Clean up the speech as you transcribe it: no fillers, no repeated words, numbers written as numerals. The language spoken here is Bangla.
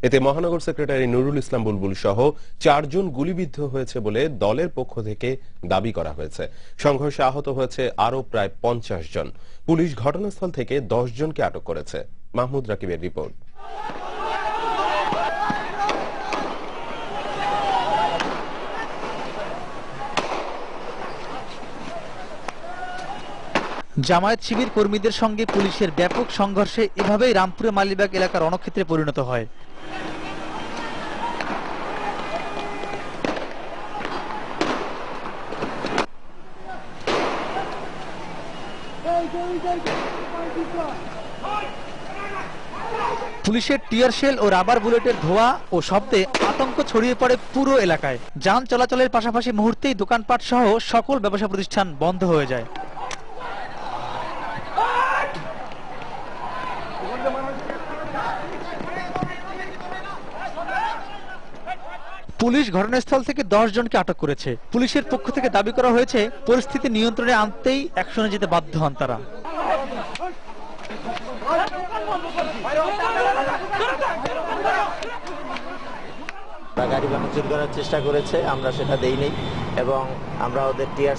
এতে মহানগর সেক্রেটারি নুরুল ইসলাম বুলবুল সহ 4 জন গুলিবিদ্ধ হয়েছে বলে দলের পক্ষ থেকে দাবি করা হয়েছে। সংঘর্ষে আহত হয়েছে আরো প্রায় 50 জন। পুলিশ ঘটনাস্থল থেকে 10 জনকে আটক করেছে। মাহমুদ রাকিবের রিপোর্ট। জামায়াত শিবির কর্মীদের সঙ্গে পুলিশের ব্যাপক সংঘর্ষে এভাবেই রামপুরে মালিবাগ এলাকার রণক্ষেত্রে পরিণত হয়। পুলিশের টিয়ার শেল ও রাবার বুলেটের ধোঁয়া ও শব্দে আতঙ্ক ছড়িয়ে পড়ে পুরো এলাকায়। যান চলাচলের পাশাপাশি মুহূর্তেই দোকানপাট সহ সকল ব্যবসা প্রতিষ্ঠান বন্ধ হয়ে যায়। পুলিশ ঘটনাস্থল থেকে 10 জনকে আটক করেছে। পুলিশের পক্ষ থেকে দাবি করা হয়েছে, পরিস্থিতি নিয়ন্ত্রণে আনতেই অ্যাকশনে যেতে বাধ্য হন তারা। গাড়ি ভাঙচুর করার চেষ্টা করেছে, আমরা সেটা দেইনি এবং আমরা ওদের টিয়ার